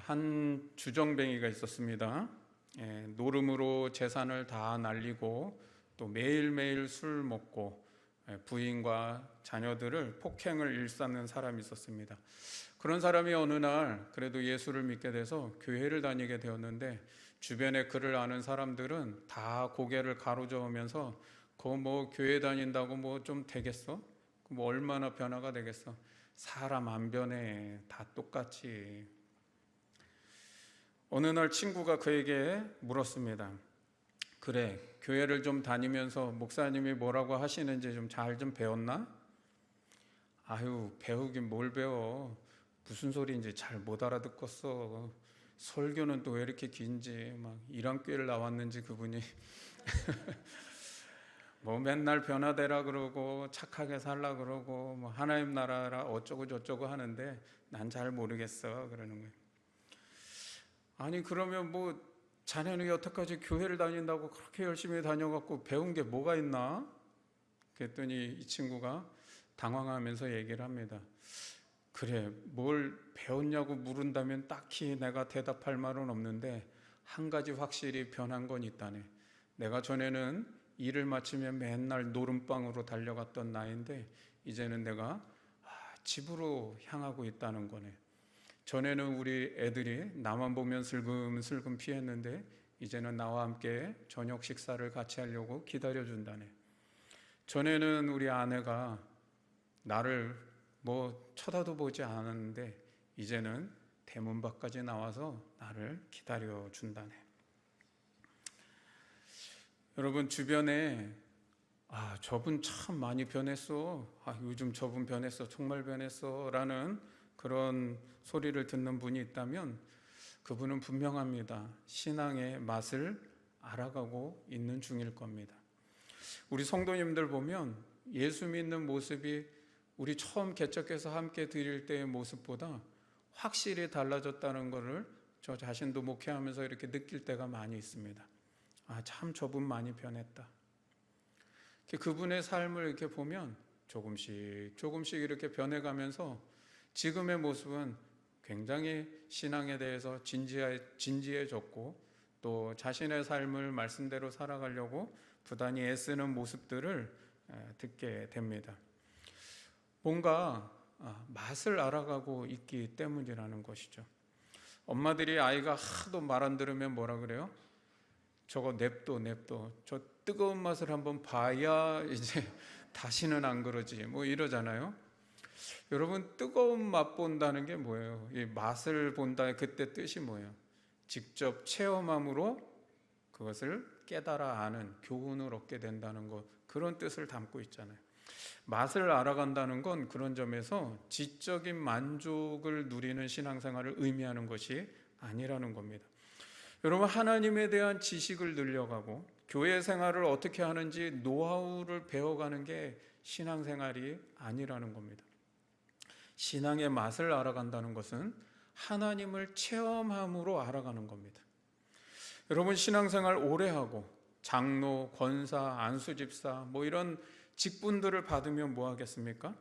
한 주정뱅이가 있었습니다. 노름으로 재산을 다 날리고 또 매일매일 술 먹고 부인과 자녀들을 폭행을 일삼는 사람이 있었습니다. 그런 사람이 어느 날 그래도 예수를 믿게 돼서 교회를 다니게 되었는데, 주변에 그를 아는 사람들은 다 고개를 가로저으면서 그거 뭐 교회 다닌다고 뭐 좀 되겠어? 뭐 얼마나 변화가 되겠어? 사람 안 변해, 다 똑같이. 어느 날 친구가 그에게 물었습니다. 그래, 교회를 좀 다니면서 목사님이 뭐라고 하시는지 좀 잘 좀 배웠나? 아유, 배우긴 뭘 배워. 무슨 소리인지 잘 못 알아듣겠어. 설교는 또 왜 이렇게 긴지, 막 이랑교회를 나왔는지 그분이 뭐 맨날 변화되라 그러고 착하게 살라 그러고 뭐 하나님 나라라 어쩌고 저쩌고 하는데 난 잘 모르겠어 그러는 거예요. 아니 그러면 뭐 자네는 여태까지 교회를 다닌다고 그렇게 열심히 다녀갖고 배운 게 뭐가 있나? 그랬더니 이 친구가 당황하면서 얘기를 합니다. 그래, 뭘 배웠냐고 물은다면 딱히 내가 대답할 말은 없는데 한 가지 확실히 변한 건 있다네. 내가 전에는 일을 마치면 맨날 노름방으로 달려갔던 나인데 이제는 내가 집으로 향하고 있다는 거네. 전에는 우리 애들이 나만 보면 슬금슬금 피했는데 이제는 나와 함께 저녁 식사를 같이 하려고 기다려준다네. 전에는 우리 아내가 나를 뭐 쳐다도 보지 않았는데 이제는 대문 밖까지 나와서 나를 기다려준다네. 여러분 주변에 저분 참 많이 변했어, 요즘 저분 변했어, 정말 변했어 라는 그런 소리를 듣는 분이 있다면 그분은 분명합니다. 신앙의 맛을 알아가고 있는 중일 겁니다. 우리 성도님들 보면 예수 믿는 모습이 우리 처음 개척해서 함께 드릴 때의 모습보다 확실히 달라졌다는 것을 저 자신도 목회하면서 이렇게 느낄 때가 많이 있습니다. 참 저분 많이 변했다. 그분의 삶을 이렇게 보면 조금씩 이렇게 변해가면서 지금의 모습은 굉장히 신앙에 대해서 진지해졌고 또 자신의 삶을 말씀대로 살아가려고 부단히 애쓰는 모습들을 듣게 됩니다. 뭔가 맛을 알아가고 있기 때문이라는 것이죠. 엄마들이 아이가 하도 말 안 들으면 뭐라 그래요? 저거 냅둬. 저 뜨거운 맛을 한번 봐야 이제 다시는 안 그러지. 뭐 이러잖아요. 여러분, 뜨거운 맛 본다는 게 뭐예요? 이 맛을 본다의 그때 뜻이 뭐예요? 직접 체험함으로 그것을 깨달아 아는 교훈을 얻게 된다는 것, 그런 뜻을 담고 있잖아요. 맛을 알아간다는 건 그런 점에서 지적인 만족을 누리는 신앙생활을 의미하는 것이 아니라는 겁니다. 여러분, 하나님에 대한 지식을 늘려가고 교회 생활을 어떻게 하는지 노하우를 배워가는 게 신앙생활이 아니라는 겁니다. 신앙의 맛을 알아간다는 것은 하나님을 체험함으로 알아가는 겁니다. 여러분, 신앙생활 오래 하고 장로, 권사, 안수집사 뭐 이런 직분들을 받으면 뭐 하겠습니까?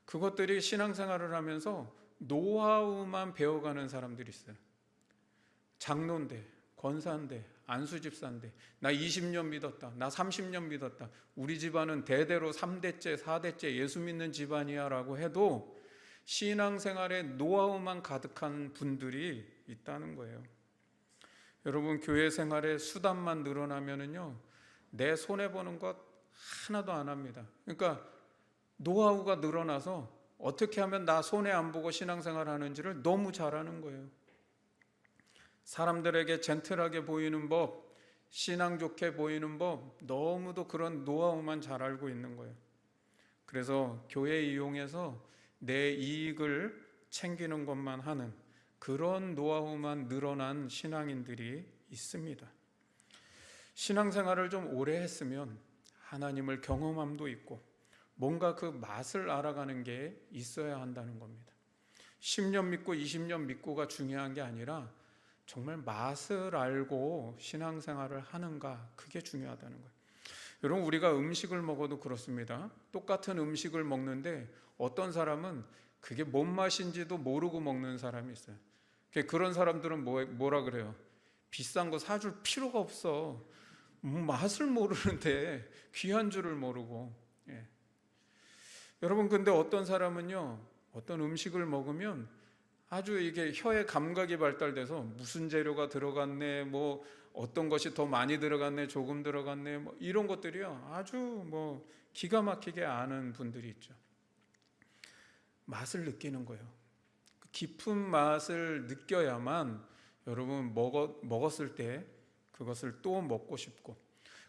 그것들이 신앙생활을 하면서 노하우만 배워가는 사람들이 있어요. 장로인데, 권사인데, 안수집사인데, 나 20년 믿었다, 나 30년 믿었다, 우리 집안은 대대로 3대째 4대째 예수 믿는 집안이야 라고 해도 신앙생활에 노하우만 가득한 분들이 있다는 거예요. 여러분, 교회 생활에 수단만 늘어나면은요, 내 손해보는 것 하나도 안 합니다. 그러니까 노하우가 늘어나서 어떻게 하면 나 손해 안 보고 신앙생활 하는지를 너무 잘하는 거예요. 사람들에게 젠틀하게 보이는 법, 신앙 좋게 보이는 법, 너무도 그런 노하우만 잘 알고 있는 거예요. 그래서 교회 이용해서 내 이익을 챙기는 것만 하는 그런 노하우만 늘어난 신앙인들이 있습니다. 신앙생활을 좀 오래 했으면 하나님을 경험함도 있고 뭔가 그 맛을 알아가는 게 있어야 한다는 겁니다. 10년 믿고 20년 믿고가 중요한 게 아니라 정말 맛을 알고 신앙생활을 하는가, 그게 중요하다는 거예요. 여러분, 우리가 음식을 먹어도 그렇습니다. 똑같은 음식을 먹는데 어떤 사람은 그게 뭔 맛인지도 모르고 먹는 사람이 있어요. 그런 사람들은 뭐라 그래요? 비싼 거 사줄 필요가 없어. 맛을 모르는데 귀한 줄을 모르고. 예. 여러분, 근데 어떤 사람은요, 어떤 음식을 먹으면 아주 이게 혀의 감각이 발달돼서 무슨 재료가 들어갔네, 뭐 어떤 것이 더 많이 들어갔네, 조금 들어갔네, 뭐 이런 것들이요, 아주 뭐 기가 막히게 아는 분들이 있죠. 맛을 느끼는 거예요. 깊은 맛을 느껴야만 여러분 먹었을 때 그것을 또 먹고 싶고,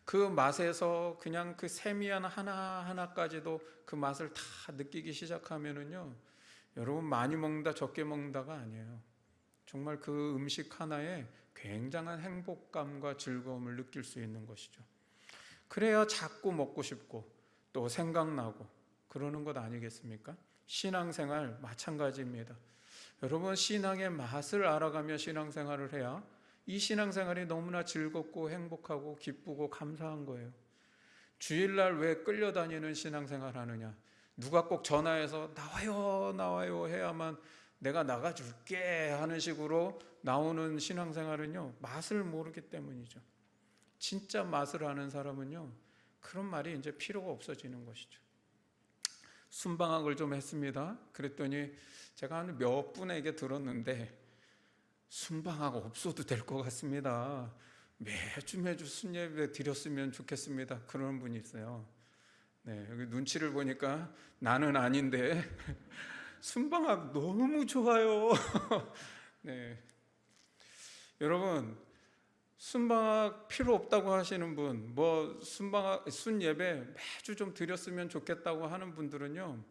그 맛에서 그냥 그 세미한 하나하나까지도 그 맛을 다 느끼기 시작하면은요, 여러분 많이 먹는다 적게 먹는다가 아니에요. 정말 그 음식 하나에 굉장한 행복감과 즐거움을 느낄 수 있는 것이죠. 그래야 자꾸 먹고 싶고 또 생각나고 그러는 것 아니겠습니까? 신앙생활 마찬가지입니다. 여러분, 신앙의 맛을 알아가며 신앙생활을 해야 이 신앙생활이 너무나 즐겁고 행복하고 기쁘고 감사한 거예요. 주일날 왜 끌려다니는 신앙생활 하느냐? 누가 꼭 전화해서 나와요 해야만 내가 나가줄게 하는 식으로 나오는 신앙생활은요, 맛을 모르기 때문이죠. 진짜 맛을 아는 사람은요, 그런 말이 이제 필요가 없어지는 것이죠. 순방학을 좀 했습니다. 그랬더니 제가 한 몇 분에게 들었는데, 순방학 없어도 될 것 같습니다. 매주 순예배 드렸으면 좋겠습니다. 그런 분이 있어요. 네, 여기 눈치를 보니까 나는 아닌데 순방학 너무 좋아요. 네, 여러분, 순방학 필요 없다고 하시는 분, 뭐 순방학 순예배 매주 좀 드렸으면 좋겠다고 하는 분들은요,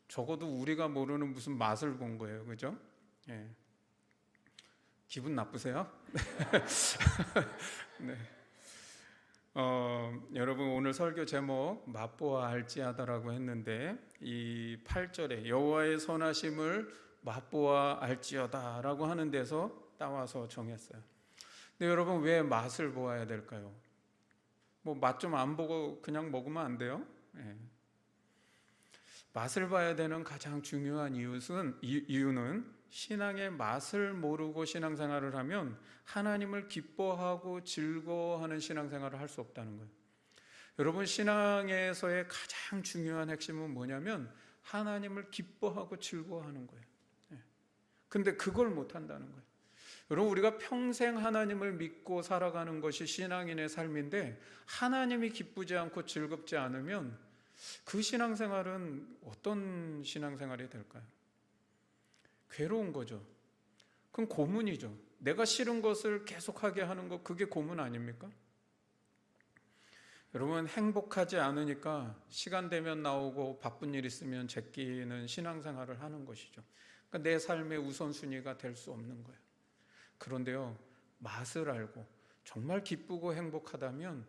적어도 우리가 모르는 무슨 맛을 본 거예요, 그죠? 네. 기분 나쁘세요? 네. 여러분, 오늘 설교 제목 맛보아 알지하다라고 했는데, 이 8절에 여호와의 선하심을 맛보아 알지어다라고 하는 데서 따와서 정했어요. 근데 여러분, 왜 맛을 보아야 될까요? 뭐 맛 좀 안 보고 그냥 먹으면 안 돼요? 네. 맛을 봐야 되는 가장 중요한 이유는 신앙의 맛을 모르고 신앙생활을 하면 하나님을 기뻐하고 즐거워하는 신앙생활을 할 수 없다는 거예요. 여러분, 신앙에서의 가장 중요한 핵심은 뭐냐면 하나님을 기뻐하고 즐거워하는 거예요. 근데 그걸 못한다는 거예요. 여러분, 우리가 평생 하나님을 믿고 살아가는 것이 신앙인의 삶인데 하나님이 기쁘지 않고 즐겁지 않으면 그 신앙생활은 어떤 신앙생활이 될까요? 괴로운 거죠. 그건 고문이죠. 내가 싫은 것을 계속하게 하는 것, 그게 고문 아닙니까? 여러분, 행복하지 않으니까 시간 되면 나오고 바쁜 일 있으면 제끼는 신앙생활을 하는 것이죠. 그러니까 내 삶의 우선순위가 될 수 없는 거예요. 그런데요, 맛을 알고 정말 기쁘고 행복하다면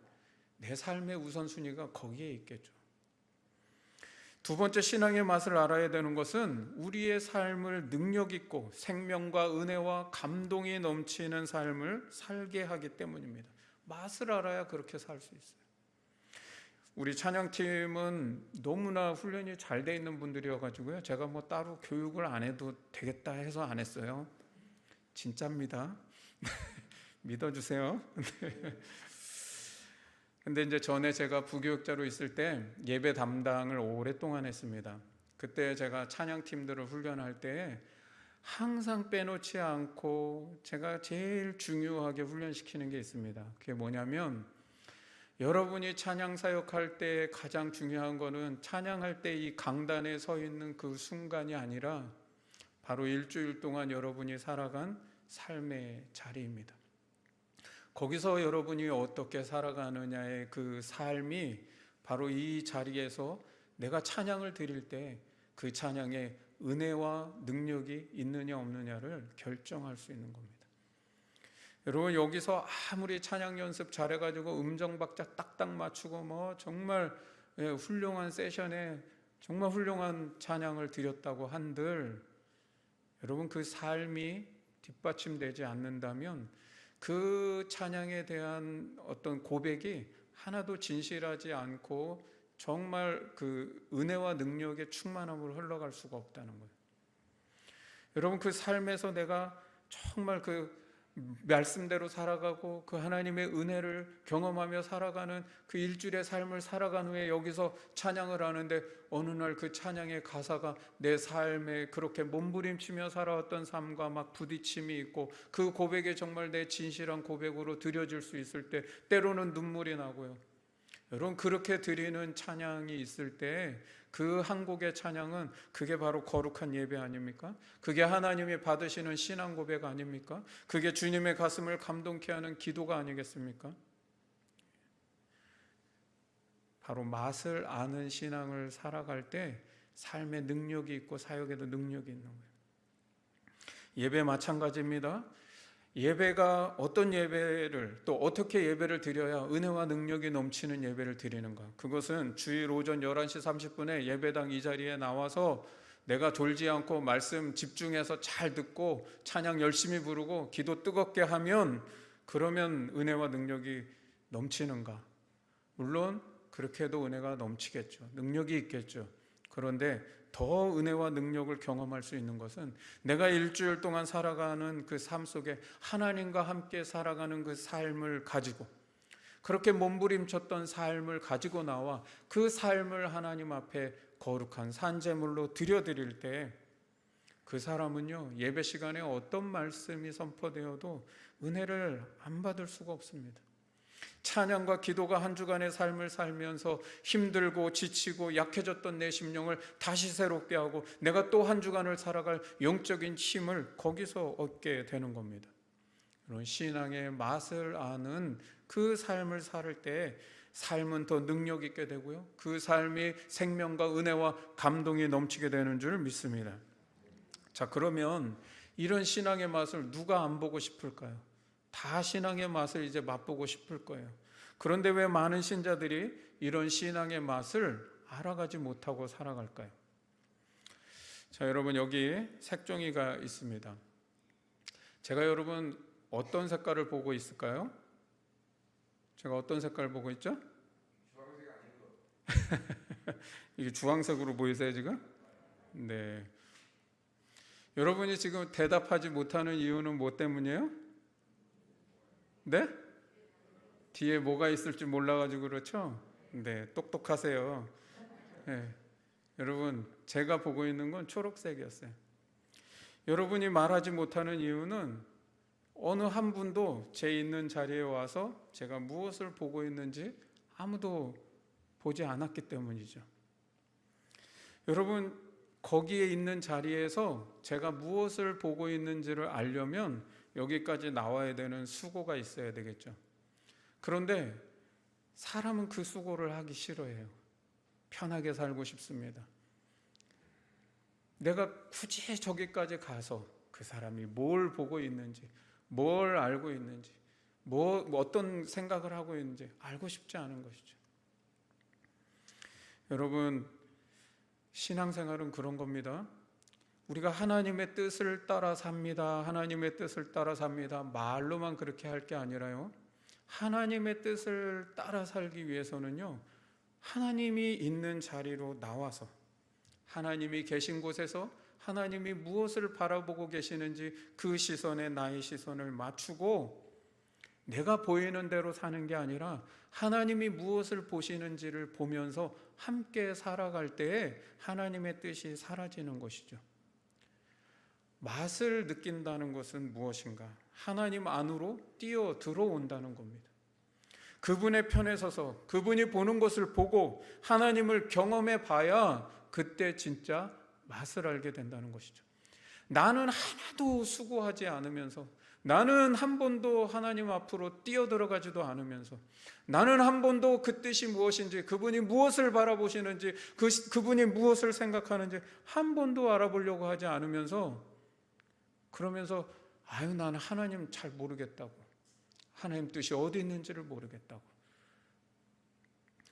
내 삶의 우선순위가 거기에 있겠죠. 두 번째, 신앙의 맛을 알아야 되는 것은 우리의 삶을 능력 있고 생명과 은혜와 감동이 넘치는 삶을 살게 하기 때문입니다. 맛을 알아야 그렇게 살 수 있어요. 우리 찬양팀은 너무나 훈련이 잘 돼 있는 분들이어가지고요, 제가 뭐 따로 교육을 안 해도 되겠다 해서 안 했어요. 진짜입니다. 믿어주세요. 근데 이제 전에 제가 부교육자로 있을 때 예배 담당을 오랫동안 했습니다. 그때 제가 찬양팀들을 훈련할 때 항상 빼놓지 않고 제가 제일 중요하게 훈련시키는 게 있습니다. 그게 뭐냐면, 여러분이 찬양 사역할 때 가장 중요한 거는 찬양할 때 이 강단에 서 있는 그 순간이 아니라 바로 일주일 동안 여러분이 살아간 삶의 자리입니다. 거기서 여러분이 어떻게 살아가느냐의 그 삶이 바로 이 자리에서 내가 찬양을 드릴 때 그 찬양에 은혜와 능력이 있느냐 없느냐를 결정할 수 있는 겁니다. 여러분, 여기서 아무리 찬양 연습 잘해가지고 음정 박자 딱딱 맞추고 뭐 정말 훌륭한 세션에 정말 훌륭한 찬양을 드렸다고 한들, 여러분, 그 삶이 뒷받침되지 않는다면 그 찬양에 대한 어떤 고백이 하나도 진실하지 않고 정말 그 은혜와 능력의 충만함으로 흘러갈 수가 없다는 거예요. 여러분, 그 삶에서 내가 정말 그 말씀대로 살아가고 그 하나님의 은혜를 경험하며 살아가는 그 일주일의 삶을 살아간 후에 여기서 찬양을 하는데 어느 날 그 찬양의 가사가 내 삶에 그렇게 몸부림치며 살아왔던 삶과 막 부딪힘이 있고 그 고백이 정말 내 진실한 고백으로 드려질 수 있을 때 때로는 눈물이 나고요. 여러분, 그렇게 드리는 찬양이 있을 때 그 한 곡의 찬양은 그게 바로 거룩한 예배 아닙니까? 그게 하나님이 받으시는 신앙 고백 아닙니까? 그게 주님의 가슴을 감동케 하는 기도가 아니겠습니까? 바로 맛을 아는 신앙을 살아갈 때 삶에 능력이 있고 사역에도 능력이 있는 거예요. 예배 마찬가지입니다. 예배가 어떤 예배를 또 어떻게 예배를 드려야 은혜와 능력이 넘치는 예배를 드리는가? 그것은 주일 오전 11시 30분에 예배당 이 자리에 나와서 내가 졸지 않고 말씀 집중해서 잘 듣고 찬양 열심히 부르고 기도 뜨겁게 하면 그러면 은혜와 능력이 넘치는가? 물론 그렇게 해도 은혜가 넘치겠죠. 능력이 있겠죠. 그런데 더 은혜와 능력을 경험할 수 있는 것은 내가 일주일 동안 살아가는 그 삶 속에 하나님과 함께 살아가는 그 삶을 가지고 그렇게 몸부림쳤던 삶을 가지고 나와 그 삶을 하나님 앞에 거룩한 산제물로 드려드릴 때 그 사람은요, 예배 시간에 어떤 말씀이 선포되어도 은혜를 안 받을 수가 없습니다. 찬양과 기도가 한 주간의 삶을 살면서 힘들고 지치고 약해졌던 내 심령을 다시 새롭게 하고 내가 또 한 주간을 살아갈 영적인 힘을 거기서 얻게 되는 겁니다. 이런 신앙의 맛을 아는 그 삶을 살 때 삶은 더 능력 있게 되고요, 그 삶이 생명과 은혜와 감동이 넘치게 되는 줄 믿습니다. 자, 그러면 이런 신앙의 맛을 누가 안 보고 싶을까요? 다 신앙의 맛을 이제 맛보고 싶을 거예요. 그런데 왜 많은 신자들이 이런 신앙의 맛을 알아가지 못하고 살아갈까요? 자, 여러분, 여기 색종이가 있습니다. 제가 여러분 어떤 색깔을 보고 있을까요? 제가 어떤 색깔을 보고 있죠? 주황색 아닌 거. 이게 주황색으로 보이세요 지금? 네. 여러분이 지금 대답하지 못하는 이유는 뭐 때문이에요? 네? 뒤에 뭐가 있을지 몰라가지고 그렇죠? 네, 똑똑하세요. 네. 여러분, 제가 보고 있는 건 초록색이었어요. 여러분이 말하지 못하는 이유는 어느 한 분도 제 있는 자리에 와서 제가 무엇을 보고 있는지 아무도 보지 않았기 때문이죠. 여러분, 거기에 있는 자리에서 제가 무엇을 보고 있는지를 알려면 여기까지 나와야 되는 수고가 있어야 되겠죠. 그런데 사람은 그 수고를 하기 싫어해요. 편하게 살고 싶습니다. 내가 굳이 저기까지 가서 그 사람이 뭘 보고 있는지, 뭘 알고 있는지, 어떤 생각을 하고 있는지 알고 싶지 않은 것이죠. 여러분, 신앙생활은 그런 겁니다. 우리가 하나님의 뜻을 따라 삽니다. 하나님의 뜻을 따라 삽니다. 말로만 그렇게 할 게 아니라요, 하나님의 뜻을 따라 살기 위해서는요, 하나님이 있는 자리로 나와서 하나님이 계신 곳에서 하나님이 무엇을 바라보고 계시는지 그 시선에 나의 시선을 맞추고 내가 보이는 대로 사는 게 아니라 하나님이 무엇을 보시는지를 보면서 함께 살아갈 때에 하나님의 뜻이 사라지는 것이죠. 맛을 느낀다는 것은 무엇인가? 하나님 안으로 뛰어 들어온다는 겁니다. 그분의 편에 서서 그분이 보는 것을 보고 하나님을 경험해 봐야 그때 진짜 맛을 알게 된다는 것이죠. 나는 하나도 수고하지 않으면서, 나는 한 번도 하나님 앞으로 뛰어들어가지도 않으면서, 나는 한 번도 그 뜻이 무엇인지, 그분이 무엇을 바라보시는지, 그분이 무엇을 생각하는지 한 번도 알아보려고 하지 않으면서, 그러면서 나는 하나님 잘 모르겠다고, 하나님 뜻이 어디 있는지를 모르겠다고,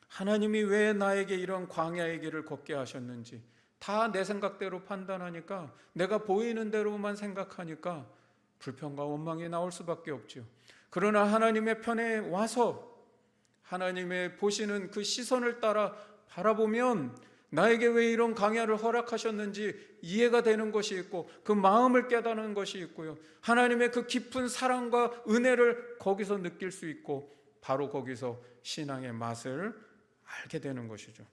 하나님이 왜 나에게 이런 광야의 길을 걷게 하셨는지 다 내 생각대로 판단하니까, 내가 보이는 대로만 생각하니까 불평과 원망이 나올 수밖에 없죠. 그러나 하나님의 편에 와서 하나님의 보시는 그 시선을 따라 바라보면 나에게 왜 이런 강야를 허락하셨는지 이해가 되는 것이 있고 그 마음을 깨닫는 것이 있고요. 하나님의 그 깊은 사랑과 은혜를 거기서 느낄 수 있고 바로 거기서 신앙의 맛을 알게 되는 것이죠.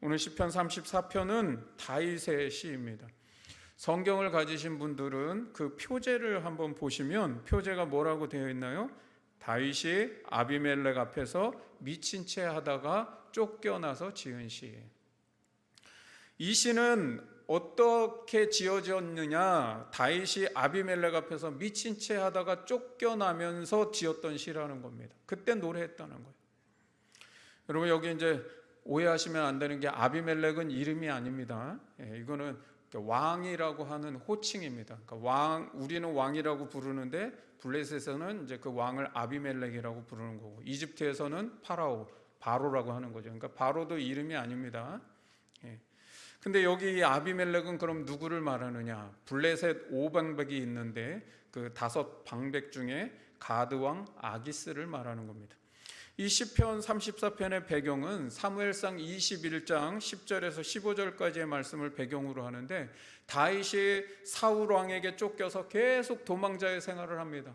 오늘 시편 34편은 다윗의 시입니다. 성경을 가지신 분들은 그 표제를 한번 보시면 표제가 뭐라고 되어 있나요? 다윗이 아비멜렉 앞에서 미친 채 하다가 쫓겨나서 지은 시예요. 이 시는 어떻게 지어졌느냐? 다윗이 아비멜렉 앞에서 미친 채 하다가 쫓겨나면서 지었던 시라는 겁니다. 그때 노래했다는 거예요. 여러분 여기 이제 오해하시면 안 되는 게 아비멜렉은 이름이 아닙니다. 이거는 왕이라고 하는 호칭입니다. 그러니까 우리는 왕이라고 부르는데 블레셋에서는 이제 그 왕을 아비멜렉이라고 부르는 거고, 이집트에서는 바로라고 하는 거죠. 그러니까 바로도 이름이 아닙니다. 근데 여기 이 아비멜렉은 그럼 누구를 말하느냐? 블레셋 5방백이 있는데 그 5방백 중에 가드 왕 아기스를 말하는 겁니다. 이 시편 34편의 배경은 사무엘상 21장 10절에서 15절까지의 말씀을 배경으로 하는데, 다윗이 사울 왕에게 쫓겨서 계속 도망자의 생활을 합니다.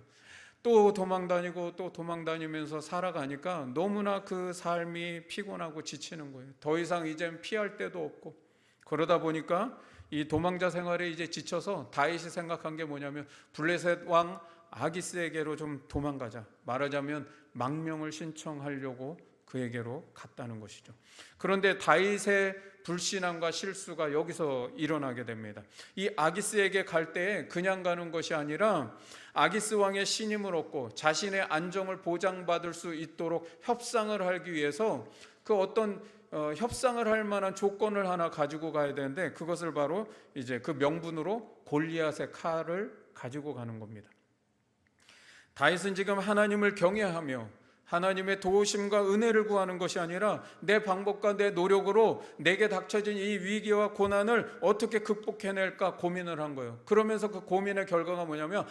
또 도망다니고 또 도망다니면서 살아가니까 너무나 그 삶이 피곤하고 지치는 거예요. 더 이상 이젠 피할 데도 없고, 그러다 보니까 이 도망자 생활에 이제 지쳐서 다윗이 생각한 게 뭐냐면 블레셋 왕 아기스에게로 좀 도망가자, 말하자면 망명을 신청하려고 그에게로 갔다는 것이죠. 그런데 다윗의 불신앙과 실수가 여기서 일어나게 됩니다. 이 아기스에게 갈 때에 그냥 가는 것이 아니라 아기스 왕의 신임을 얻고 자신의 안정을 보장받을 수 있도록 협상을 하기 위해서 그 어떤 협상을 할 만한 조건을 하나 가지고 가야 되는데, 그것을 바로 이제 그 명분으로 골리앗의 칼을 가지고 가는 겁니다. 다윗은 지금 하나님을 경외하며 하나님의 도우심과 은혜를 구하는 것이 아니라 내 방법과 내 노력으로 내게 닥쳐진 이 위기와 고난을 어떻게 극복해낼까 고민을 한 거예요. 그러면서 그 고민의 결과가 뭐냐면,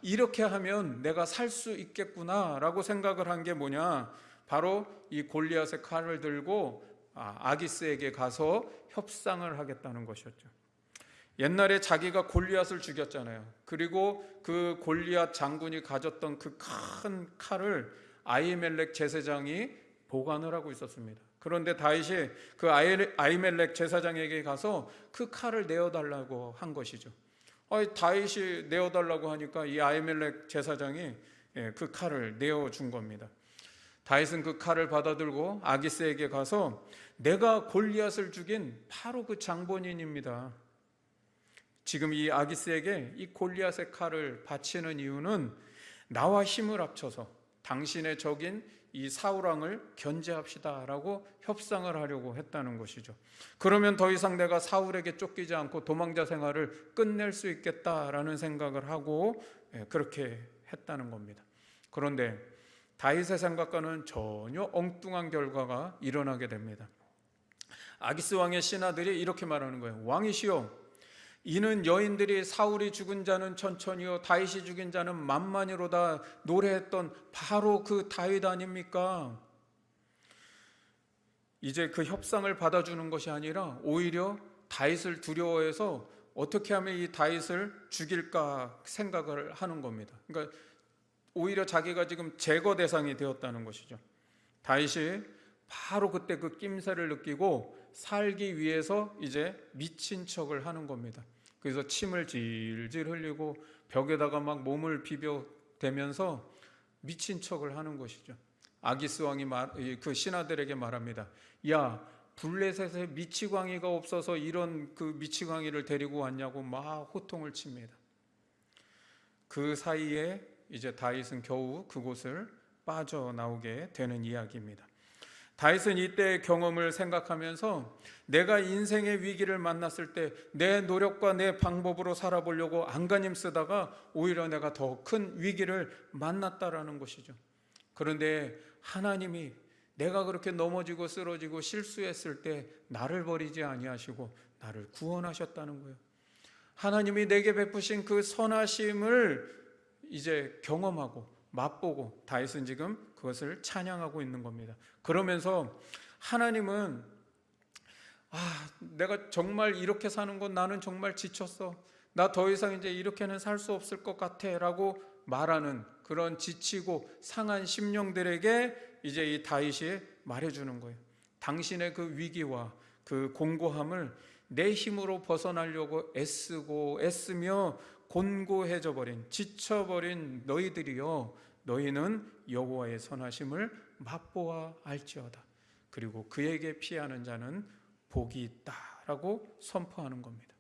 이렇게 하면 내가 살 수 있겠구나 라고 생각을 한 게 뭐냐, 바로 이 골리앗의 칼을 들고 아기스에게 가서 협상을 하겠다는 것이었죠. 옛날에 자기가 골리앗을 죽였잖아요. 그리고 그 골리앗 장군이 가졌던 그 큰 칼을 아히멜렉 제사장이 보관을 하고 있었습니다. 그런데 다윗이 그 아히멜렉 제사장에게 가서 그 칼을 내어달라고 한 것이죠. 다윗이 내어달라고 하니까 이 아히멜렉 제사장이 그 칼을 내어준 겁니다. 다윗은 그 칼을 받아들고 아기스에게 가서 내가 골리앗을 죽인 바로 그 장본인입니다. 지금 이 아기스에게 이 골리앗의 칼을 바치는 이유는 나와 힘을 합쳐서 당신의 적인 이 사울 왕을 견제합시다라고 협상을 하려고 했다는 것이죠. 그러면 더 이상 내가 사울에게 쫓기지 않고 도망자 생활을 끝낼 수 있겠다라는 생각을 하고 그렇게 했다는 겁니다. 그런데 다윗의 생각과는 전혀 엉뚱한 결과가 일어나게 됩니다. 아기스 왕의 신하들이 이렇게 말하는 거예요. 왕이시여, 이는 여인들이 사울이 죽은 자는 천천히요 다윗이 죽인 자는 만만히로다 노래했던 바로 그 다윗 아닙니까? 이제 그 협상을 받아주는 것이 아니라 오히려 다윗을 두려워해서 어떻게 하면 이 다윗을 죽일까 생각을 하는 겁니다. 그러니까 오히려 자기가 지금 제거 대상이 되었다는 것이죠. 다윗이 바로 그때 그 낌새를 느끼고 살기 위해서 이제 미친 척을 하는 겁니다. 그래서 침을 질질 흘리고 벽에다가 막 몸을 비벼대면서 미친 척을 하는 것이죠. 아기스 왕이 그 신하들에게 말합니다. 야, 블레셋에 미치광이가 없어서 이런 그 미치광이를 데리고 왔냐고 막 호통을 칩니다. 그 사이에 이제 다윗은 겨우 그곳을 빠져나오게 되는 이야기입니다. 다윗은 이때의 경험을 생각하면서 내가 인생의 위기를 만났을 때 내 노력과 내 방법으로 살아보려고 안간힘 쓰다가 오히려 내가 더 큰 위기를 만났다라는 것이죠. 그런데 하나님이 내가 그렇게 넘어지고 쓰러지고 실수했을 때 나를 버리지 아니하시고 나를 구원하셨다는 거예요. 하나님이 내게 베푸신 그 선하심을 이제 경험하고 맛보고 다윗은 지금 그것을 찬양하고 있는 겁니다. 그러면서 하나님은 내가 정말 이렇게 사는 건 나는 정말 지쳤어. 나 더 이상 이제 이렇게는 살 수 없을 것 같아 라고 말하는 그런 지치고 상한 심령들에게 이제 이 다윗이 말해주는 거예요. 당신의 그 위기와 그 공고함을 내 힘으로 벗어나려고 애쓰며 곤고해져 버린, 지쳐버린 너희들이여, 너희는 여호와의 선하심을 맛보아 알지어다. 그리고 그에게 피하는 자는 복이 있다라고 선포하는 겁니다.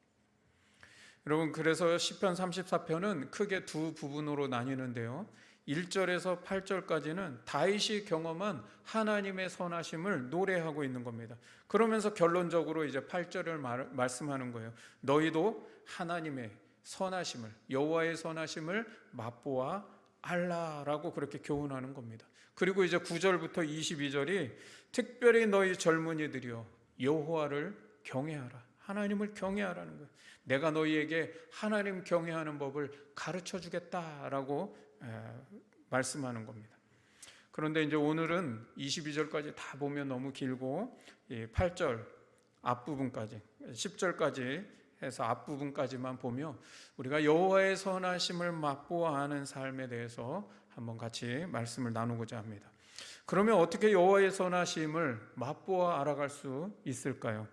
여러분, 그래서 시편 34편은 크게 두 부분으로 나뉘는데요. 1절에서 8절까지는 다윗이 경험한 하나님의 선하심을 노래하고 있는 겁니다. 그러면서 결론적으로 이제 8절을 말씀하는 거예요. 너희도 하나님의 선하심을, 여호와의 선하심을 맛보아 알라라고 그렇게 교훈하는 겁니다. 그리고 이제 9절부터 22절이 특별히 너희 젊은이들이여 여호와를 경외하라, 하나님을 경외하라는 거예요. 내가 너희에게 하나님 경외하는 법을 가르쳐 주겠다라고 말씀하는 겁니다. 그런데 이제 오늘은 22절까지 다 보면 너무 길고 8절 앞부분까지, 10절까지 해서 앞부분까지만 보며 우리가 여호와의 선하심을 맛보아 아는 삶에 대해서 한번 같이 말씀을 나누고자 합니다. 그러면 어떻게 여호와의 선하심을 맛보아 알아갈 수 있을까요?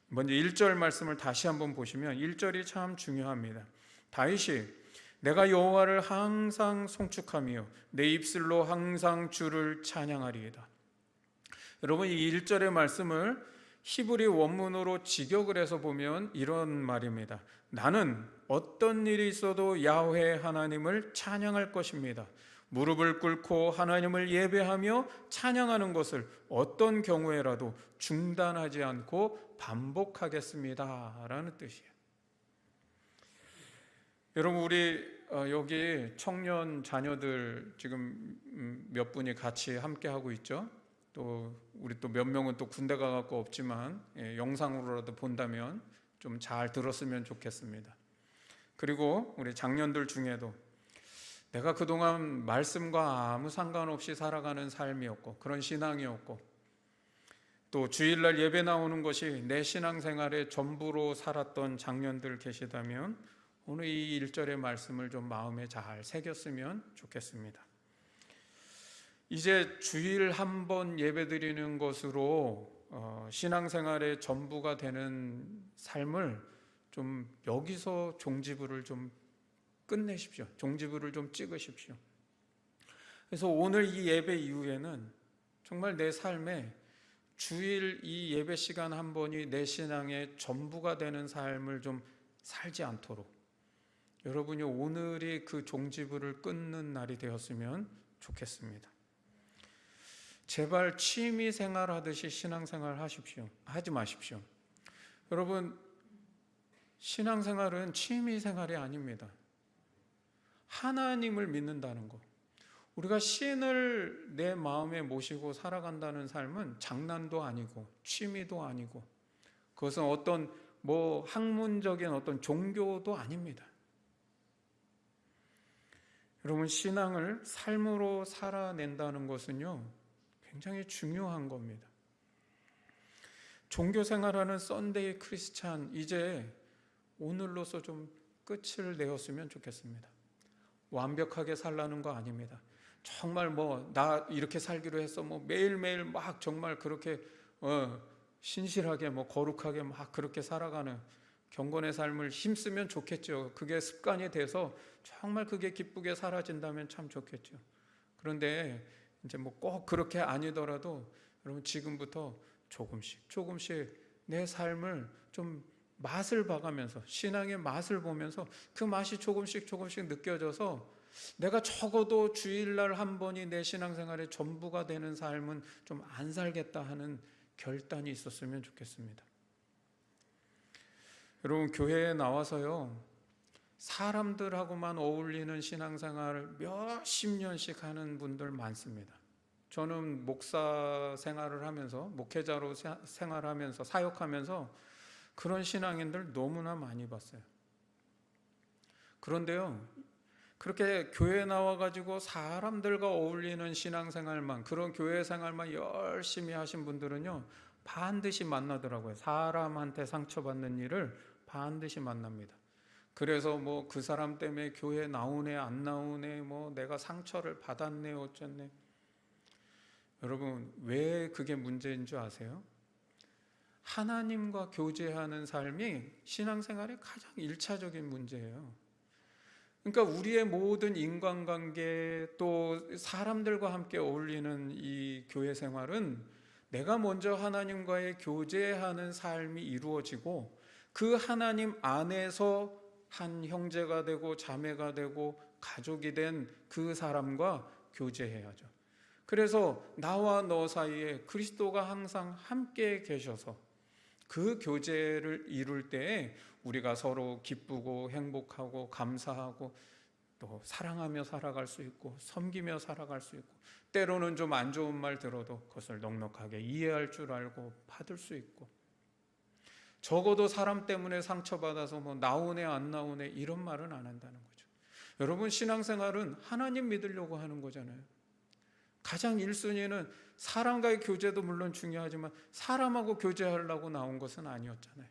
먼저 1절 말씀을 다시 한번 보시면 1절이 참 중요합니다. 다윗이 내가 여호와를 항상 송축하며 내 입술로 항상 주를 찬양하리이다. 여러분, 이 1절의 말씀을 히브리 원문으로 직역을 해서 보면 이런 말입니다. 나는 어떤 일이 있어도 야훼 하나님을 찬양할 것입니다. 무릎을 꿇고 하나님을 예배하며 찬양하는 것을 어떤 경우에라도 중단하지 않고 반복하겠습니다 라는 뜻이에요. 여러분, 우리 여기 청년 자녀들 지금 몇 분이 같이 함께 하고 있죠. 또 우리 또 몇 명은 또 군대 가갖고 없지만 영상으로라도 본다면 좀 잘 들었으면 좋겠습니다. 그리고 우리 장년들 중에도 내가 그동안 말씀과 아무 상관없이 살아가는 삶이었고 그런 신앙이었고 또 주일날 예배 나오는 것이 내 신앙생활의 전부로 살았던 장년들 계시다면 오늘 이 1절의 말씀을 좀 마음에 잘 새겼으면 좋겠습니다. 이제 주일 한 번 예배 드리는 것으로 신앙생활의 전부가 되는 삶을 좀 여기서 종지부를 좀 끝내십시오. 종지부를 좀 찍으십시오. 그래서 오늘 이 예배 이후에는 정말 내 삶에 주일 이 예배 시간 한 번이 내 신앙의 전부가 되는 삶을 좀 살지 않도록 여러분이 오늘이 그 종지부를 끊는 날이 되었으면 좋겠습니다. 제발 취미 생활 하듯이 신앙생활 하지 마십시오. 여러분, 신앙생활은 취미 생활이 아닙니다. 하나님을 믿는다는 것, 우리가 신을 내 마음에 모시고 살아간다는 삶은 장난도 아니고 취미도 아니고 그것은 어떤 학문적인 어떤 종교도 아닙니다. 여러분, 신앙을 삶으로 살아낸다는 것은요 굉장히 중요한 겁니다. 종교생활하는 썬데이 크리스찬 이제 오늘로서 좀 끝을 내었으면 좋겠습니다. 완벽하게 살라는 거 아닙니다. 정말 나 이렇게 살기로 했어 매일매일 막 정말 그렇게 신실하게 거룩하게 막 그렇게 살아가는 경건의 삶을 힘쓰면 좋겠죠. 그게 습관이 돼서 정말 그게 기쁘게 사라진다면 참 좋겠죠. 그런데 이제 꼭 그렇게 아니더라도 여러분 지금부터 조금씩 내 삶을 좀 맛을 봐가면서 신앙의 맛을 보면서 그 맛이 조금씩 느껴져서 내가 적어도 주일날 한 번이 내 신앙생활의 전부가 되는 삶은 좀 안 살겠다 하는 결단이 있었으면 좋겠습니다. 여러분, 교회에 나와서요 사람들하고만 어울리는 신앙생활을 몇십 년씩 하는 분들 많습니다. 저는 목사 생활을 하면서 목회자로 생활하면서 사역하면서 그런 신앙인들 너무나 많이 봤어요. 그런데요 그렇게 교회 나와가지고 사람들과 어울리는 신앙생활만, 그런 교회 생활만 열심히 하신 분들은요 반드시 만나더라고요. 사람한테 상처받는 일을 반드시 만납니다. 그래서 뭐 그 사람 때문에 교회 나오네 안 나오네, 뭐 내가 상처를 받았네 어쨌네. 여러분, 왜 그게 문제인 줄 아세요? 하나님과 교제하는 삶이 신앙생활의 가장 1차적인 문제예요. 그러니까 우리의 모든 인간관계, 또 사람들과 함께 어울리는 이 교회 생활은 내가 먼저 하나님과의 교제하는 삶이 이루어지고, 그 하나님 안에서 한 형제가 되고 자매가 되고 가족이 된 그 사람과 교제해야죠. 그래서 나와 너 사이에 그리스도가 항상 함께 계셔서 그 교제를 이룰 때에 우리가 서로 기쁘고 행복하고 감사하고 또 사랑하며 살아갈 수 있고 섬기며 살아갈 수 있고, 때로는 좀 안 좋은 말 들어도 그것을 넉넉하게 이해할 줄 알고 받을 수 있고, 적어도 사람 때문에 상처받아서 뭐 나오네 안 나오네 이런 말은 안 한다는 거죠. 여러분, 신앙생활은 하나님 믿으려고 하는 거잖아요. 가장 1순위는 사람과의 교제도 물론 중요하지만 사람하고 교제하려고 나온 것은 아니었잖아요.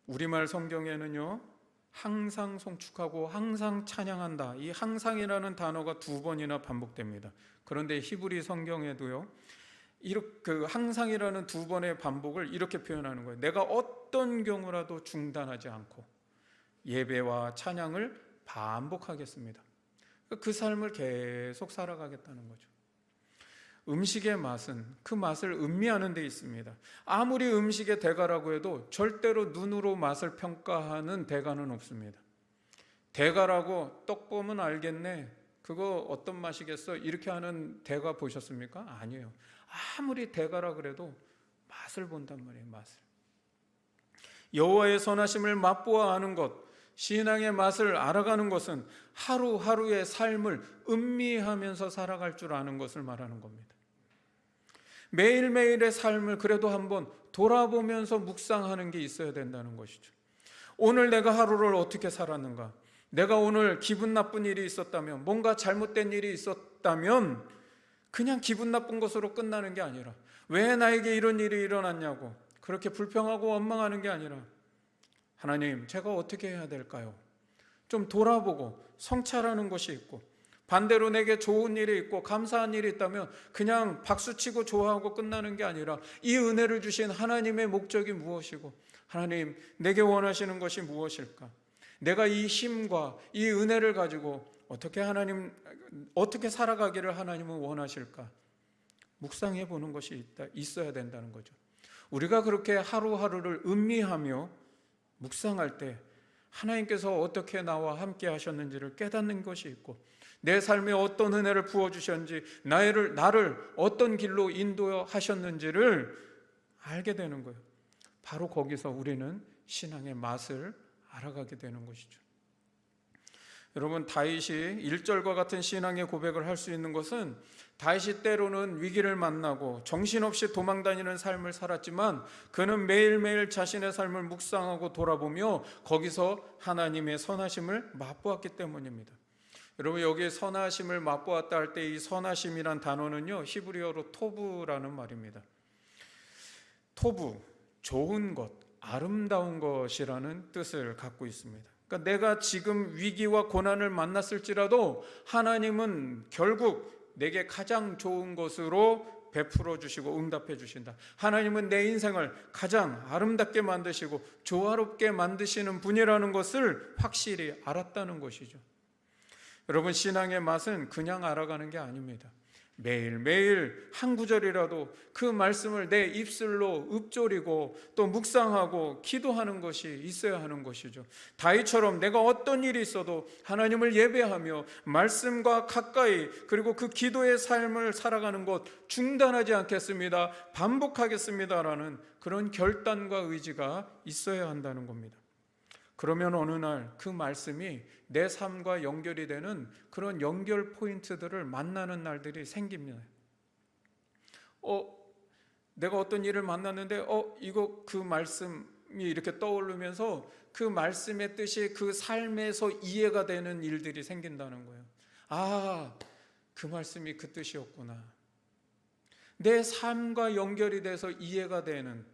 우리말 성경에는요, 항상 송축하고 항상 찬양한다, 이 항상이라는 단어가 2번이나 반복됩니다. 그런데 히브리 성경에도요, 그 항상이라는 2번의 반복을 이렇게 표현하는 거예요. 내가 어떤 경우라도 중단하지 않고 예배와 찬양을 반복하겠습니다. 그 삶을 계속 살아가겠다는 거죠. 음식의 맛은 그 맛을 음미하는 데 있습니다. 아무리 음식의 대가라고 해도 절대로 눈으로 맛을 평가하는 대가는 없습니다. 대가라고 떡 보면 알겠네, 그거 어떤 맛이겠어, 이렇게 하는 대가 보셨습니까? 아니에요. 아무리 대가라 그래도 맛을 본단 말이에요. 맛을. 여호와의 선하심을 맛보아 아는 것, 신앙의 맛을 알아가는 것은 하루하루의 삶을 음미하면서 살아갈 줄 아는 것을 말하는 겁니다. 매일매일의 삶을 그래도 한번 돌아보면서 묵상하는 게 있어야 된다는 것이죠. 오늘 내가 하루를 어떻게 살았는가? 내가 오늘 기분 나쁜 일이 있었다면, 뭔가 잘못된 일이 있었다면 그냥 기분 나쁜 것으로 끝나는 게 아니라, 왜 나에게 이런 일이 일어났냐고 그렇게 불평하고 원망하는 게 아니라, 하나님, 제가 어떻게 해야 될까요? 좀 돌아보고 성찰하는 것이 있고, 반대로 내게 좋은 일이 있고 감사한 일이 있다면 그냥 박수치고 좋아하고 끝나는 게 아니라, 이 은혜를 주신 하나님의 목적이 무엇이고, 하나님, 내게 원하시는 것이 무엇일까? 내가 이 힘과 이 은혜를 가지고 어떻게 살아가기를 하나님은 원하실까? 묵상해 보는 것이 있어야 된다는 거죠. 우리가 그렇게 하루하루를 음미하며 묵상할 때 하나님께서 어떻게 나와 함께 하셨는지를 깨닫는 것이 있고, 내 삶에 어떤 은혜를 부어주셨는지, 나를 어떤 길로 인도하셨는지를 알게 되는 거예요. 바로 거기서 우리는 신앙의 맛을 알아가게 되는 것이죠. 여러분, 다윗이 1절과 같은 신앙의 고백을 할 수 있는 것은, 다윗이 때로는 위기를 만나고 정신없이 도망다니는 삶을 살았지만 그는 매일매일 자신의 삶을 묵상하고 돌아보며 거기서 하나님의 선하심을 맛보았기 때문입니다. 여러분, 여기 선하심을 맛보았다 할 때 이 선하심이란 단어는요, 히브리어로 토브라는 말입니다. 토브, 좋은 것, 아름다운 것이라는 뜻을 갖고 있습니다. 그러니까 내가 지금 위기와 고난을 만났을지라도 하나님은 결국 내게 가장 좋은 것으로 베풀어 주시고 응답해 주신다. 하나님은 내 인생을 가장 아름답게 만드시고 조화롭게 만드시는 분이라는 것을 확실히 알았다는 것이죠. 여러분, 신앙의 맛은 그냥 알아가는 게 아닙니다. 매일매일 한 구절이라도 그 말씀을 내 입술로 읊조리고 또 묵상하고 기도하는 것이 있어야 하는 것이죠. 다윗처럼 내가 어떤 일이 있어도 하나님을 예배하며 말씀과 가까이, 그리고 그 기도의 삶을 살아가는 것 중단하지 않겠습니다, 반복하겠습니다라는 그런 결단과 의지가 있어야 한다는 겁니다. 그러면 어느 날 그 말씀이 내 삶과 연결이 되는 그런 연결 포인트들을 만나는 날들이 생깁니다. 내가 어떤 일을 만났는데 이거 그 말씀이 이렇게 떠오르면서 그 말씀의 뜻이 그 삶에서 이해가 되는 일들이 생긴다는 거예요. 아, 그 말씀이 그 뜻이었구나. 내 삶과 연결이 돼서 이해가 되는,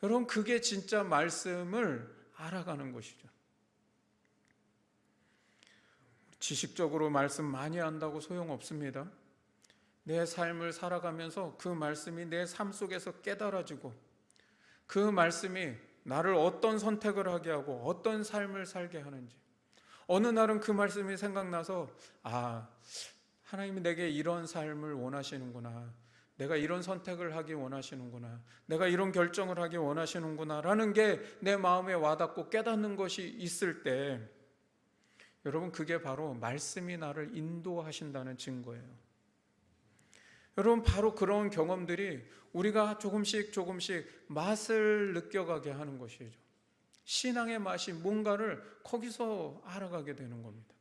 여러분 그게 진짜 말씀을 알아가는 것이죠. 지식적으로 말씀 많이 한다고 소용없습니다. 내 삶을 살아가면서 그 말씀이 내 삶 속에서 깨달아지고, 그 말씀이 나를 어떤 선택을 하게 하고 어떤 삶을 살게 하는지, 어느 날은 그 말씀이 생각나서 하나님이 내게 이런 삶을 원하시는구나, 내가 이런 선택을 하기 원하시는구나, 내가 이런 결정을 하기 원하시는구나 라는 게 내 마음에 와닿고 깨닫는 것이 있을 때, 여러분 그게 바로 말씀이 나를 인도하신다는 증거예요. 여러분 바로 그런 경험들이 우리가 조금씩 맛을 느껴가게 하는 것이죠. 신앙의 맛이 뭔가를 거기서 알아가게 되는 겁니다.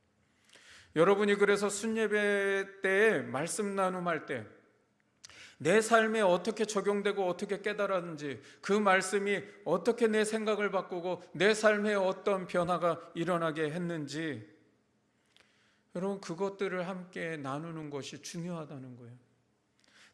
여러분이 그래서 순예배 때에 말씀 나눔할 때 내 삶에 어떻게 적용되고 어떻게 깨달았는지, 그 말씀이 어떻게 내 생각을 바꾸고 내 삶에 어떤 변화가 일어나게 했는지, 여러분 그것들을 함께 나누는 것이 중요하다는 거예요.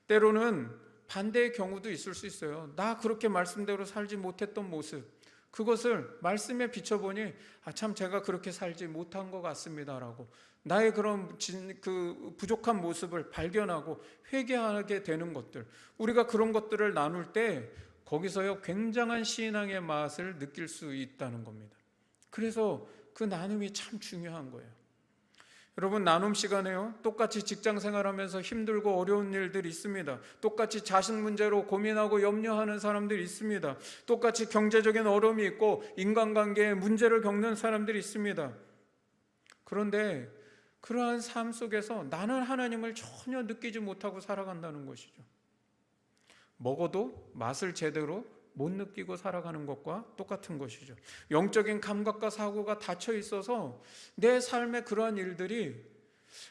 때로는 반대의 경우도 있을 수 있어요. 나 그렇게 말씀대로 살지 못했던 모습, 그것을 말씀에 비춰보니 참 제가 그렇게 살지 못한 것 같습니다라고 나의 그런 그 부족한 모습을 발견하고 회개하게 되는 것들, 우리가 그런 것들을 나눌 때 거기서요 굉장한 신앙의 맛을 느낄 수 있다는 겁니다. 그래서 그 나눔이 참 중요한 거예요. 여러분 나눔 시간에요 똑같이 직장 생활하면서 힘들고 어려운 일들이 있습니다. 똑같이 자식 문제로 고민하고 염려하는 사람들이 있습니다. 똑같이 경제적인 어려움이 있고 인간관계에 문제를 겪는 사람들이 있습니다. 그런데 그러한 삶 속에서 나는 하나님을 전혀 느끼지 못하고 살아간다는 것이죠. 먹어도 맛을 제대로 못 느끼고 살아가는 것과 똑같은 것이죠. 영적인 감각과 사고가 닫혀 있어서 내 삶의 그러한 일들이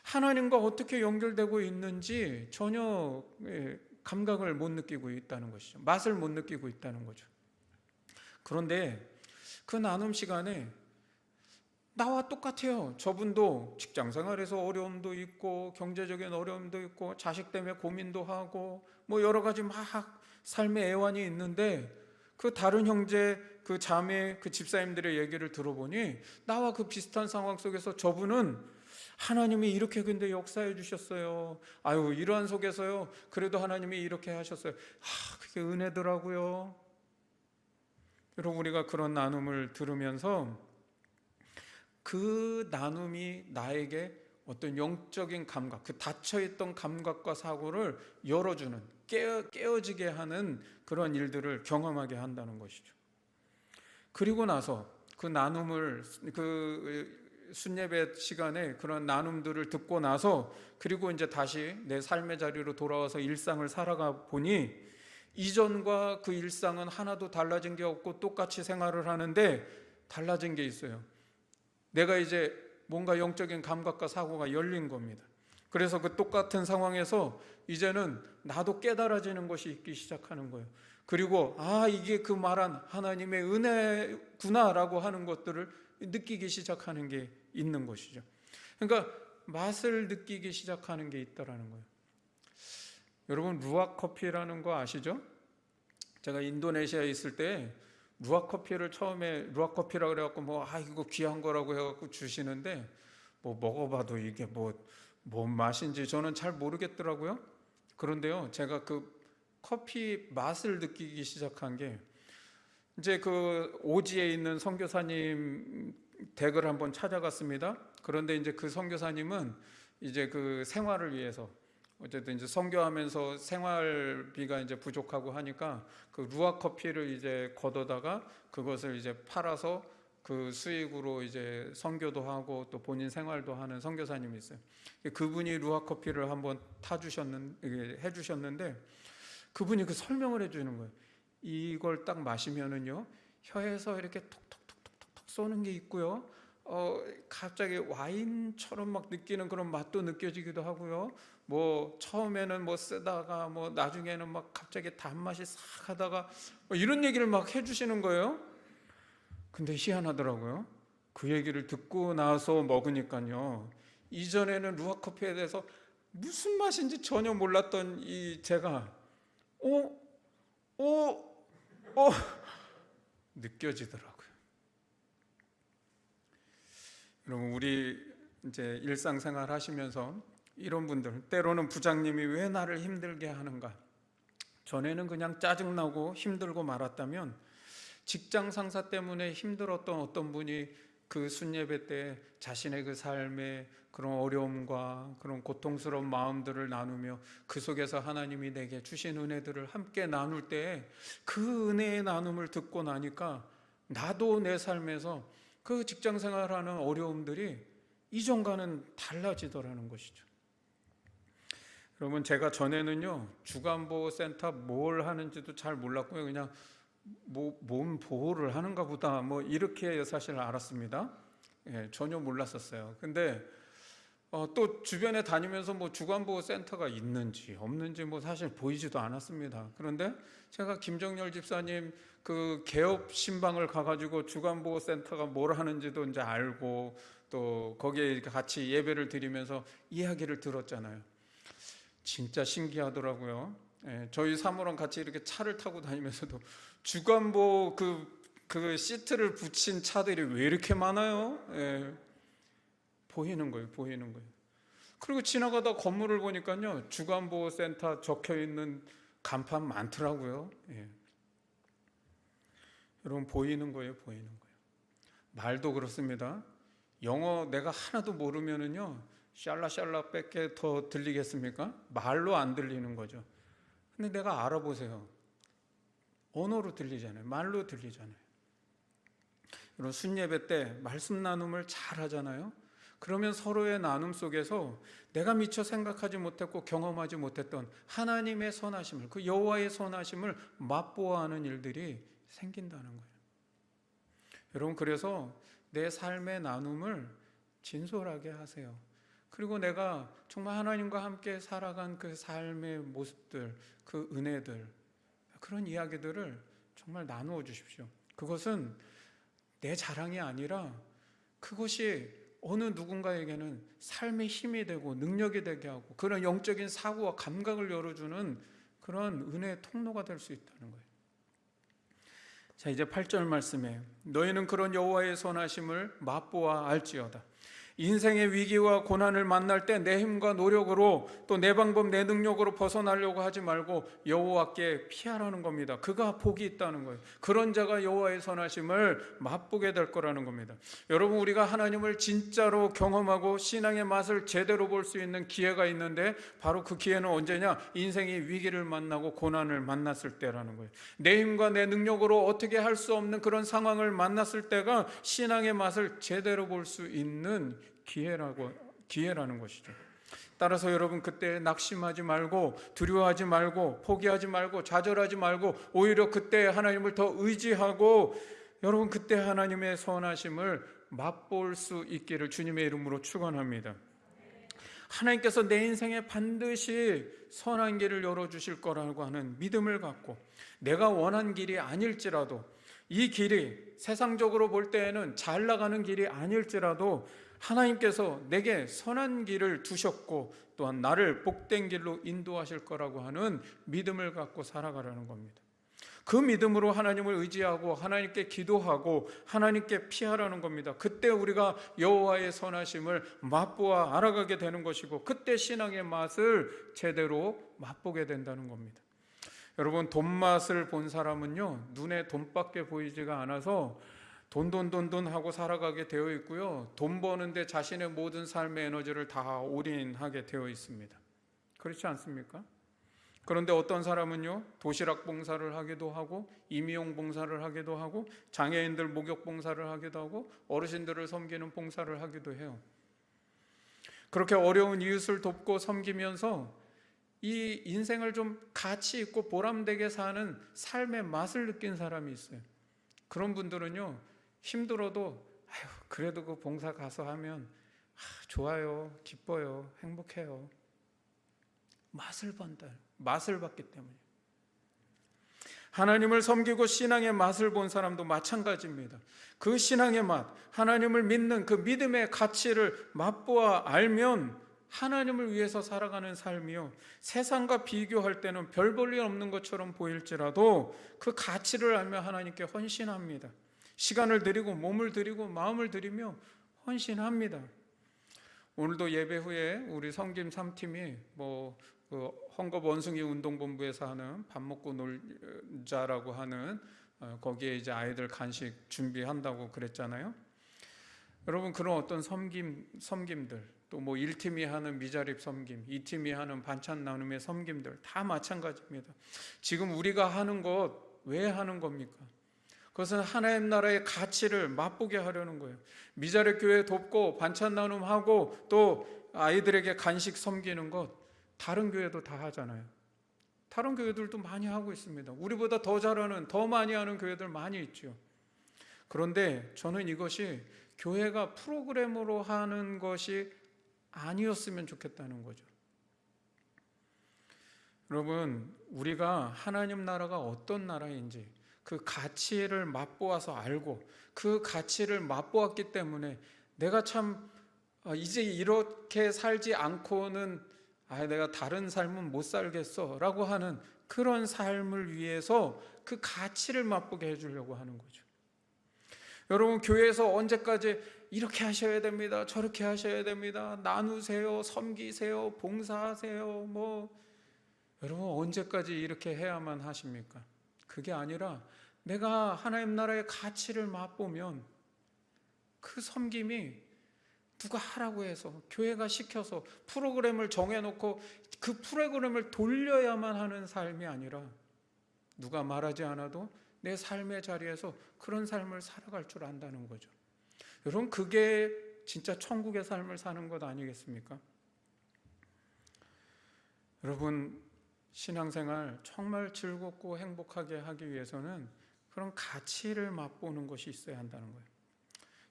하나님과 어떻게 연결되고 있는지 전혀 감각을 못 느끼고 있다는 것이죠. 맛을 못 느끼고 있다는 거죠. 그런데 그 나눔 시간에 나와 똑같아요. 저분도 직장 생활에서 어려움도 있고 경제적인 어려움도 있고 자식 때문에 고민도 하고 뭐 여러 가지 막 삶의 애환이 있는데, 그 다른 형제, 그 자매, 그 집사님들의 얘기를 들어보니 나와 그 비슷한 상황 속에서 저분은 하나님이 이렇게 근데 역사해 주셨어요. 이러한 속에서요 그래도 하나님이 이렇게 하셨어요. 그게 은혜더라고요. 여러분 우리가 그런 나눔을 들으면서 그 나눔이 나에게 어떤 영적인 감각, 그 닫혀있던 감각과 사고를 열어주는, 깨어지게 하는 그런 일들을 경험하게 한다는 것이죠. 그리고 나서 그 나눔을, 그 순예배 시간에 그런 나눔들을 듣고 나서, 그리고 이제 다시 내 삶의 자리로 돌아와서 일상을 살아가 보니 이전과 그 일상은 하나도 달라진 게 없고 똑같이 생활을 하는데 달라진 게 있어요. 내가 이제 뭔가 영적인 감각과 사고가 열린 겁니다. 그래서 그 똑같은 상황에서 이제는 나도 깨달아지는 것이 있기 시작하는 거예요. 그리고 이게 그 말한 하나님의 은혜구나라고 하는 것들을 느끼기 시작하는 게 있는 것이죠. 그러니까 맛을 느끼기 시작하는 게 있다라는 거예요. 여러분 루악 커피라는 거 아시죠? 제가 인도네시아에 있을 때 루악 커피를 처음에 루악 커피라고 그래갖고 이거 귀한 거라고 해갖고 주시는데 먹어봐도 이게 뭔 맛인지 저는 잘 모르겠더라고요. 그런데요 제가 그 커피 맛을 느끼기 시작한 게, 이제 그 오지에 있는 선교사님 댁을 한번 찾아갔습니다. 그런데 이제 그 선교사님은 이제 그 생활을 위해서 어쨌든 이제 선교하면서 생활비가 이제 부족하고 하니까 그 루악 커피를 이제 걷어다가 그것을 이제 팔아서 그 수익으로 이제 선교도 하고 또 본인 생활도 하는 선교사님이 있어요. 그분이 루악 커피를 한번 해주셨는데 그분이 그 설명을 해주는 거예요. 이걸 딱 마시면은요 혀에서 이렇게 톡톡톡톡톡 쏘는 게 있고요. 갑자기 와인처럼 막 느끼는 그런 맛도 느껴지기도 하고요. 처음에는 쓰다가 나중에는 막 갑자기 단맛이 싹 하다가 이런 얘기를 막 해주시는 거예요. 근데 희한하더라고요. 그 얘기를 듣고 나서 먹으니까요, 이전에는 루아 커피에 대해서 무슨 맛인지 전혀 몰랐던 제가 오, 오, 느껴지더라고요. 여러분, 우리 이제 일상생활 하시면서 이런 분들, 때로는 부장님이 왜 나를 힘들게 하는가? 전에는 그냥 짜증나고 힘들고 말았다면 직장 상사 때문에 힘들었던 어떤 분이 그 순예배 때 자신의 그 삶의 그런 어려움과 그런 고통스러운 마음들을 나누며 그 속에서 하나님이 내게 주신 은혜들을 함께 나눌 때 그 은혜의 나눔을 듣고 나니까 나도 내 삶에서 그 직장 생활하는 어려움들이 이전과는 달라지더라는 것이죠. 여러분, 제가 전에는요 주간보호센터 뭘 하는지도 잘 몰랐고요, 그냥 몸 보호를 하는가 보다 이렇게 사실 알았습니다. 전혀 몰랐었어요. 근데 또 주변에 다니면서 주간보호센터가 있는지 없는지 사실 보이지도 않았습니다. 그런데 제가 김정열 집사님 그 개업 신방을 가가지고 주간보호센터가 뭘 하는지도 이제 알고 또 거기에 같이 예배를 드리면서 이야기를 들었잖아요. 진짜 신기하더라고요. 저희 사모랑 같이 이렇게 차를 타고 다니면서도 주간보호 그 시트를 붙인 차들이 왜 이렇게 많아요? 보이는 거예요. 그리고 지나가다 건물을 보니까요 주간보호센터 적혀있는 간판 많더라고요. 여러분, 보이는 거예요. 말도 그렇습니다. 영어 내가 하나도 모르면은요 샬라샬라 밖에 더 들리겠습니까? 말로 안 들리는 거죠. 근데 내가 알아보세요. 언어로 들리잖아요. 말로 들리잖아요. 여러분, 순예배 때 말씀 나눔을 잘 하잖아요. 그러면 서로의 나눔 속에서 내가 미처 생각하지 못했고 경험하지 못했던 하나님의 선하심을, 그 여호와의 선하심을 맛보아하는 일들이 생긴다는 거예요. 여러분, 그래서 내 삶의 나눔을 진솔하게 하세요. 그리고 내가 정말 하나님과 함께 살아간 그 삶의 모습들, 그 은혜들, 그런 이야기들을 정말 나누어 주십시오. 그것은 내 자랑이 아니라 그것이 어느 누군가에게는 삶의 힘이 되고 능력이 되게 하고 그런 영적인 사고와 감각을 열어주는 그런 은혜의 통로가 될 수 있다는 거예요. 자, 이제 8절 말씀에 너희는 그런 여호와의 선하심을 맛보아 알지어다. 인생의 위기와 고난을 만날 때 내 힘과 노력으로 또 내 방법 내 능력으로 벗어나려고 하지 말고 여호와께 피하라는 겁니다. 그가 복이 있다는 거예요. 그런 자가 여호와의 선하심을 맛보게 될 거라는 겁니다. 여러분, 우리가 하나님을 진짜로 경험하고 신앙의 맛을 제대로 볼 수 있는 기회가 있는데 바로 그 기회는 언제냐? 인생의 위기를 만나고 고난을 만났을 때라는 거예요. 내 힘과 내 능력으로 어떻게 할 수 없는 그런 상황을 만났을 때가 신앙의 맛을 제대로 볼 수 있는 기회라는 것이죠. 따라서 여러분, 그때 낙심하지 말고 두려워하지 말고 포기하지 말고 좌절하지 말고 오히려 그때 하나님을 더 의지하고 여러분, 그때 하나님의 선하심을 맛볼 수 있기를 주님의 이름으로 축원합니다. 하나님께서 내 인생에 반드시 선한 길을 열어주실 거라고 하는 믿음을 갖고 내가 원한 길이 아닐지라도 이 길이 세상적으로 볼 때에는 잘 나가는 길이 아닐지라도 하나님께서 내게 선한 길을 두셨고 또한 나를 복된 길로 인도하실 거라고 하는 믿음을 갖고 살아가라는 겁니다. 그 믿음으로 하나님을 의지하고 하나님께 기도하고 하나님께 피하라는 겁니다. 그때 우리가 여호와의 선하심을 맛보아 알아가게 되는 것이고 그때 신앙의 맛을 제대로 맛보게 된다는 겁니다. 여러분, 돈 맛을 본 사람은요 눈에 돈밖에 보이지가 않아서 돈 하고 살아가게 되어 있고요, 돈 버는데 자신의 모든 삶의 에너지를 다 올인하게 되어 있습니다. 그렇지 않습니까? 그런데 어떤 사람은요 도시락 봉사를 하기도 하고 임의용 봉사를 하기도 하고 장애인들 목욕 봉사를 하기도 하고 어르신들을 섬기는 봉사를 하기도 해요. 그렇게 어려운 이웃을 돕고 섬기면서 이 인생을 좀 가치 있고 보람되게 사는 삶의 맛을 느낀 사람이 있어요. 그런 분들은요 힘들어도 그래도 그 봉사 가서 하면 좋아요, 기뻐요, 행복해요. 맛을 봤기 때문에. 하나님을 섬기고 신앙의 맛을 본 사람도 마찬가지입니다. 그 신앙의 맛, 하나님을 믿는 그 믿음의 가치를 맛보아 알면 하나님을 위해서 살아가는 삶이요, 세상과 비교할 때는 별 볼 일 없는 것처럼 보일지라도 그 가치를 알며 하나님께 헌신합니다. 시간을 드리고 몸을 드리고 마음을 드리며 헌신합니다. 오늘도 예배 후에 우리 섬김 3팀이 그 헝겊 원숭이 운동본부에서 하는 밥 먹고 놀자라고 하는 거기에 이제 아이들 간식 준비한다고 그랬잖아요. 여러분, 그런 어떤 섬김들, 또 1팀이 하는 미자립 섬김, 2팀이 하는 반찬 나눔의 섬김들 다 마찬가지입니다. 지금 우리가 하는 것 왜 하는 겁니까? 그것은 하나님 나라의 가치를 맛보게 하려는 거예요. 미자립 교회 돕고 반찬 나눔하고 또 아이들에게 간식 섬기는 것 다른 교회도 다 하잖아요. 다른 교회들도 많이 하고 있습니다. 우리보다 더 잘하는, 더 많이 하는 교회들 많이 있죠. 그런데 저는 이것이 교회가 프로그램으로 하는 것이 아니었으면 좋겠다는 거죠. 여러분, 우리가 하나님 나라가 어떤 나라인지 그 가치를 맛보아서 알고 그 가치를 맛보았기 때문에 내가 참 이제 이렇게 살지 않고는 내가 다른 삶은 못 살겠어 라고 하는 그런 삶을 위해서 그 가치를 맛보게 해주려고 하는 거죠. 여러분, 교회에서 언제까지 이렇게 하셔야 됩니다, 저렇게 하셔야 됩니다, 나누세요, 섬기세요, 봉사하세요, 여러분 언제까지 이렇게 해야만 하십니까? 그게 아니라 내가 하나님 나라의 가치를 맛보면 그 섬김이 누가 하라고 해서, 교회가 시켜서 프로그램을 정해놓고 그 프로그램을 돌려야만 하는 삶이 아니라 누가 말하지 않아도 내 삶의 자리에서 그런 삶을 살아갈 줄 안다는 거죠. 여러분, 그게 진짜 천국의 삶을 사는 것 아니겠습니까? 여러분, 신앙생활 정말 즐겁고 행복하게 하기 위해서는 그런 가치를 맛보는 것이 있어야 한다는 거예요.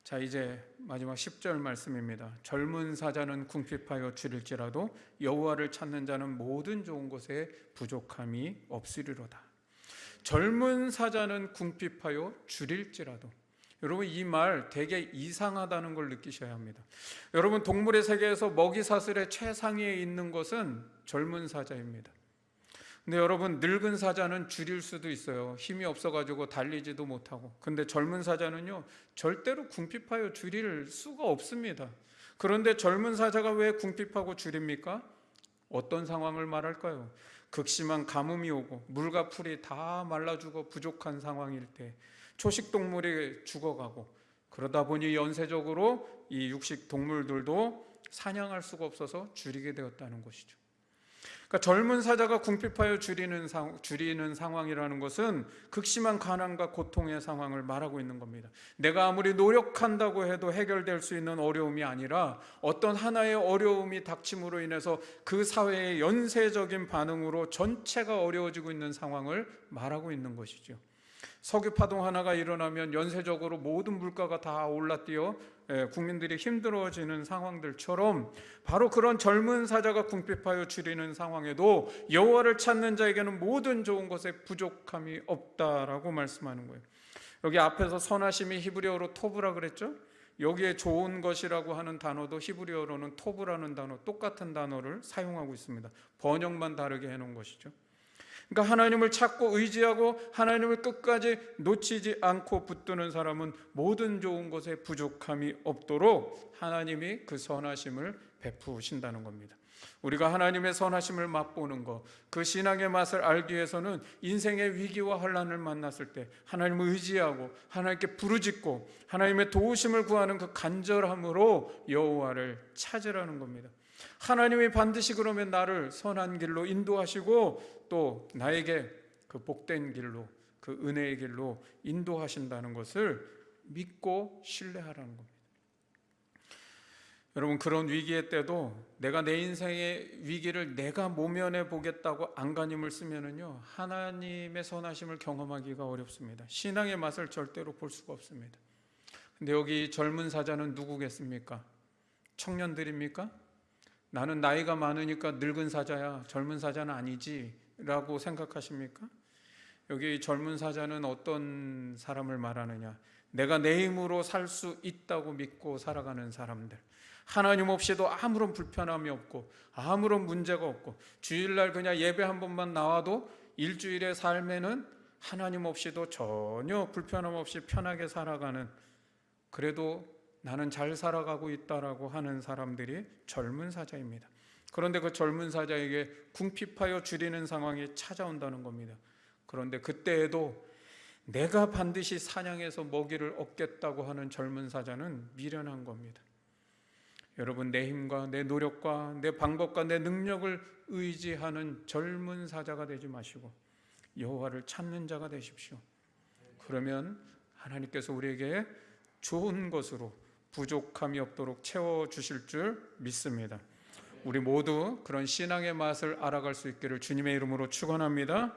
자, 이제 마지막 10절 말씀입니다. 젊은 사자는 궁핍하여 줄일지라도 여호와를 찾는 자는 모든 좋은 것에 부족함이 없으리로다. 젊은 사자는 궁핍하여 줄일지라도. 여러분, 이 말 되게 이상하다는 걸 느끼셔야 합니다. 여러분, 동물의 세계에서 먹이 사슬의 최상위에 있는 것은 젊은 사자입니다. 근데 여러분, 늙은 사자는 줄일 수도 있어요. 힘이 없어가지고 달리지도 못하고. 근데 젊은 사자는요, 절대로 궁핍하여 줄일 수가 없습니다. 그런데 젊은 사자가 왜 궁핍하고 줄입니까? 어떤 상황을 말할까요? 극심한 가뭄이 오고 물과 풀이 다 말라 죽어 부족한 상황일 때, 초식 동물이 죽어가고, 그러다 보니 연쇄적으로 이 육식 동물들도 사냥할 수가 없어서 줄이게 되었다는 것이죠. 그러니까 젊은 사자가 궁핍하여 줄이는 상황이라는 것은 극심한 가난과 고통의 상황을 말하고 있는 겁니다. 내가 아무리 노력한다고 해도 해결될 수 있는 어려움이 아니라 어떤 하나의 어려움이 닥침으로 인해서 그 사회의 연쇄적인 반응으로 전체가 어려워지고 있는 상황을 말하고 있는 것이죠. 석유 파동 하나가 일어나면 연쇄적으로 모든 물가가 다 올라뛰어 국민들이 힘들어지는 상황들처럼, 바로 그런 젊은 사자가 궁핍하여 줄이는 상황에도 여호와를 찾는 자에게는 모든 좋은 것에 부족함이 없다라고 말씀하는 거예요. 여기 앞에서 선하심이 히브리어로 토브라 그랬죠? 여기에 좋은 것이라고 하는 단어도 히브리어로는 토브라는 단어, 똑같은 단어를 사용하고 있습니다. 번역만 다르게 해놓은 것이죠. 그러니까 하나님을 찾고 의지하고 하나님을 끝까지 놓치지 않고 붙드는 사람은 모든 좋은 것에 부족함이 없도록 하나님이 그 선하심을 베푸신다는 겁니다. 우리가 하나님의 선하심을 맛보는 것, 그 신앙의 맛을 알기 위해서는 인생의 위기와 환난을 만났을 때 하나님을 의지하고 하나님께 부르짖고 하나님의 도우심을 구하는 그 간절함으로 여호와를 찾으라는 겁니다. 하나님이 반드시 그러면 나를 선한 길로 인도하시고 또 나에게 그 복된 길로, 그 은혜의 길로 인도하신다는 것을 믿고 신뢰하라는 겁니다. 여러분, 그런 위기의 때도 내가 내 인생의 위기를 내가 모면해 보겠다고 안간힘을 쓰면은요, 하나님의 선하심을 경험하기가 어렵습니다. 신앙의 맛을 절대로 볼 수가 없습니다. 근데 여기 젊은 사자는 누구겠습니까? 청년들입니까? 나는 나이가 많으니까 늙은 사자야, 젊은 사자는 아니지 라고 생각하십니까? 여기 젊은 사자는 어떤 사람을 말하느냐? 내가 내 힘으로 살 수 있다고 믿고 살아가는 사람들, 하나님 없이도 아무런 불편함이 없고 아무런 문제가 없고 주일날 그냥 예배 한 번만 나와도 일주일의 삶에는 하나님 없이도 전혀 불편함 없이 편하게 살아가는, 그래도 나는 잘 살아가고 있다라고 하는 사람들이 젊은 사자입니다. 그런데 그 젊은 사자에게 궁핍하여 줄이는 상황이 찾아온다는 겁니다. 그런데 그때에도 내가 반드시 사냥해서 먹이를 얻겠다고 하는 젊은 사자는 미련한 겁니다. 여러분, 내 힘과 내 노력과 내 방법과 내 능력을 의지하는 젊은 사자가 되지 마시고 여호와를 찾는 자가 되십시오. 그러면 하나님께서 우리에게 좋은 것으로 부족함이 없도록 채워주실 줄 믿습니다. 우리 모두 그런 신앙의 맛을 알아갈 수 있기를 주님의 이름으로 축원합니다.